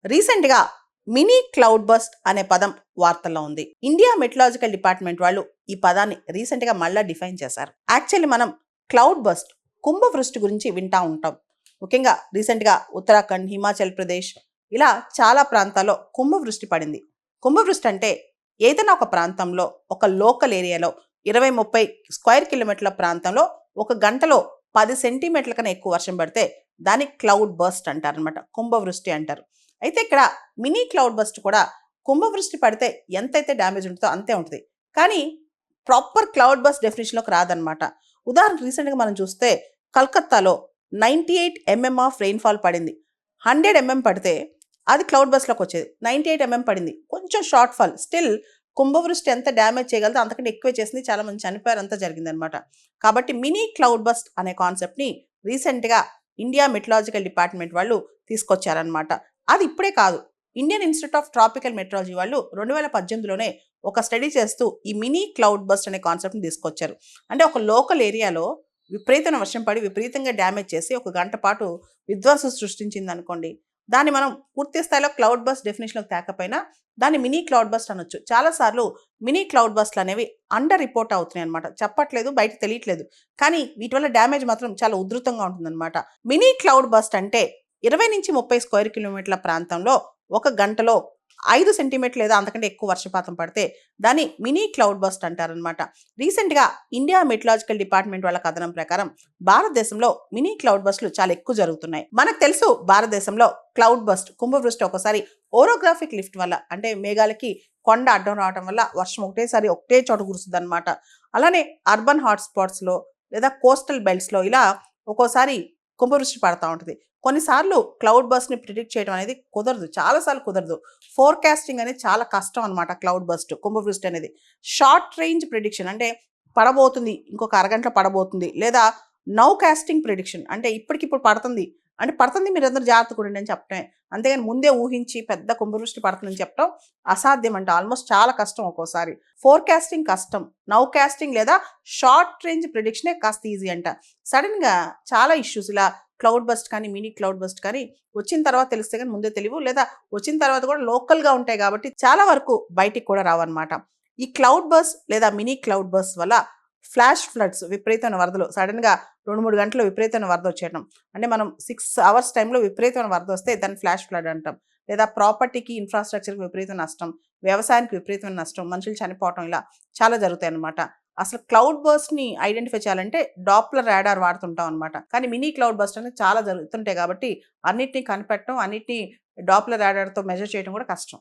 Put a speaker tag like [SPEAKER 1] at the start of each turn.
[SPEAKER 1] రీసెంట్గా mini cloud bust అనే పదం వార్తల్లో ఉంది. ఇండియా మెటలాజికల్ డిపార్ట్మెంట్ వాళ్ళు ఈ పదాన్ని రీసెంట్గా మళ్ళీ డిఫైన్ చేశారు. యాక్చువల్లీ మనం క్లౌడ్ బస్ట్ కుంభవృష్టి గురించి వింటా ఉంటాం. ముఖ్యంగా రీసెంట్గా ఉత్తరాఖండ్, హిమాచల్ ప్రదేశ్ ఇలా చాలా ప్రాంతాల్లో కుంభవృష్టి పడింది. కుంభవృష్టి అంటే ఏదైనా ఒక ప్రాంతంలో, ఒక లోకల్ ఏరియాలో 20-30 స్క్వేర్ కిలోమీటర్ల ప్రాంతంలో ఒక గంటలో 10 సెంటీమీటర్ల కన్నా ఎక్కువ వర్షం పడితే దాన్ని క్లౌడ్ బస్ట్ అంటారు అనమాట. కుంభవృష్టి అంటారు. అయితే ఇక్కడ మినీ క్లౌడ్ బస్ట్ కూడా కుంభవృష్టి పడితే ఎంతైతే డ్యామేజ్ ఉంటుందో అంతే ఉంటుంది. కానీ ప్రాపర్ క్లౌడ్ బస్ట్ డెఫినేషన్లోకి రాదనమాట. ఉదాహరణకు రీసెంట్గా మనం చూస్తే కలకత్తాలో 98 mm ఆఫ్ రెయిన్ఫాల్ పడింది. 100 mm పడితే అది క్లౌడ్ బస్ట్లోకి వచ్చేది. 98 mm పడింది, కొంచెం షార్ట్ ఫాల్. స్టిల్ కుంభవృష్టి ఎంత డ్యామేజ్ చేయగలదో అంతకంటే ఎక్కువే చేసింది. చాలా మంది చనిపోయారు, అంతా జరిగిందనమాట. కాబట్టి మినీ క్లౌడ్ బస్ట్ అనే కాన్సెప్ట్ని రీసెంట్గా ఇండియా మెటలాజికల్ డిపార్ట్మెంట్ వాళ్ళు తీసుకొచ్చారనమాట. అది ఇప్పుడే కాదు, Indian Institute of Tropical Meteorology వాళ్ళు 2018లోనే ఒక స్టడీ చేస్తూ ఈ మినీ క్లౌడ్ బస్ట్ అనే కాన్సెప్ట్ని తీసుకొచ్చారు. అంటే ఒక లోకల్ ఏరియాలో విపరీతమైన వర్షం పడి విపరీతంగా డ్యామేజ్ చేసి ఒక గంట పాటు విధ్వంసం సృష్టించింది అనుకోండి, దాన్ని మనం పూర్తి స్థాయిలో క్లౌడ్ బస్ట్ డెఫినేషన్లోకి తేకపోయినా దాన్ని మినీ క్లౌడ్ బస్ట్ అనొచ్చు. చాలాసార్లు మినీ క్లౌడ్ బస్ట్లు అనేవి అండర్ రిపోర్ట్ అవుతున్నాయి అనమాట. చెప్పట్లేదు, బయట తెలియట్లేదు, కానీ వీటి వల్ల డ్యామేజ్ మాత్రం చాలా ఉధృతంగా ఉంటుందన్నమాట. మినీ క్లౌడ్ బస్ట్ అంటే 20-30 స్క్వేర్ కిలోమీటర్ల ప్రాంతంలో ఒక గంటలో 5 సెంటీమీటర్లు లేదా అంతకంటే ఎక్కువ వర్షపాతం పడితే దాన్ని మినీ క్లౌడ్ బస్ట్ అంటారనమాట. రీసెంట్గా ఇండియా మెటలాజికల్ డిపార్ట్మెంట్ వాళ్ళ కథనం ప్రకారం భారతదేశంలో మినీ క్లౌడ్ బస్ట్లు చాలా ఎక్కువ జరుగుతున్నాయి. మనకు తెలుసు, భారతదేశంలో క్లౌడ్ బస్ట్ కుంభవృష్టి ఒకసారి ఓరోగ్రాఫిక్ లిఫ్ట్ వల్ల, అంటే మేఘాలకి కొండ అడ్డం రావడం వల్ల వర్షం ఒకటేసారి ఒకటే చోట కురుస్తుంది అనమాట. అలానే అర్బన్ హాట్స్పాట్స్లో లేదా కోస్టల్ బెల్ట్స్లో ఇలా ఒక్కోసారి కుంభవృష్టి పడతా ఉంటుంది. కొన్నిసార్లు క్లౌడ్ బస్ట్ని ప్రిడిక్ట్ చేయడం అనేది కుదరదు, చాలాసార్లు కుదరదు. ఫోర్కాస్టింగ్ అనేది చాలా కష్టం అనమాట. క్లౌడ్ బస్ట్ కుంభవృష్టి అనేది షార్ట్ రేంజ్ ప్రిడిక్షన్, అంటే పడబోతుంది, ఇంకొక అరగంటలో పడబోతుంది, లేదా నౌ కాస్టింగ్ ప్రిడిక్షన్, అంటే ఇప్పటికిప్పుడు పడుతుంది, అంటే పడుతుంది మీరందరూ జాగ్రత్తగా ఉండండి అని చెప్పటమే. అంతేగాని ముందే ఊహించి పెద్ద కుంభవృష్టి పడుతుందని చెప్పడం అసాధ్యం అంట. ఆల్మోస్ట్ చాలా కష్టం. ఒక్కోసారి ఫోర్కాస్టింగ్ కష్టం, నౌ కాస్టింగ్ లేదా షార్ట్ రేంజ్ ప్రిడిక్షనే కాస్త ఈజీ అంట. సడన్గా చాలా ఇష్యూస్ ఇలా క్లౌడ్ బస్ట్ కానీ మినీ క్లౌడ్ బస్ట్ కానీ వచ్చిన తర్వాత తెలిస్తే కానీ ముందే తెలియవు, లేదా వచ్చిన తర్వాత కూడా లోకల్గా ఉంటాయి కాబట్టి చాలా వరకు బయటికి కూడా రావన్నమాట. ఈ క్లౌడ్ బస్ట్ లేదా మినీ క్లౌడ్ బస్ట్ వల్ల ఫ్లాష్ ఫ్లడ్స్, విపరీతమైన వరదలు, సడన్గా 2-3 గంటలు విపరీతమైన వరద వచ్చేయడం, అంటే మనం 6 hours టైంలో విపరీతమైన వరద వస్తే దాన్ని ఫ్లాష్ ఫ్లడ్ అంటాం. లేదా ప్రాపర్టీకి, ఇన్ఫ్రాస్ట్రక్చర్కి విపరీతమైన నష్టం, వ్యవసాయానికి విపరీతమైన నష్టం, మనుషులు చనిపోవటం, ఇలా చాలా జరుగుతాయి అన్నమాట. అసలు క్లౌడ్ బస్ట్ని ఐడెంటిఫై చేయాలంటే డాప్లర్ రాడార్ వాడుతుంటాం అనమాట. కానీ మినీ క్లౌడ్ బస్ట్ అనేది చాలా జరుగుతుంటాయి కాబట్టి అన్నిటినీ కనిపెట్టడం, అన్నిటినీ డాప్లర్ రాడార్తో మెజర్ చేయడం కూడా కష్టం.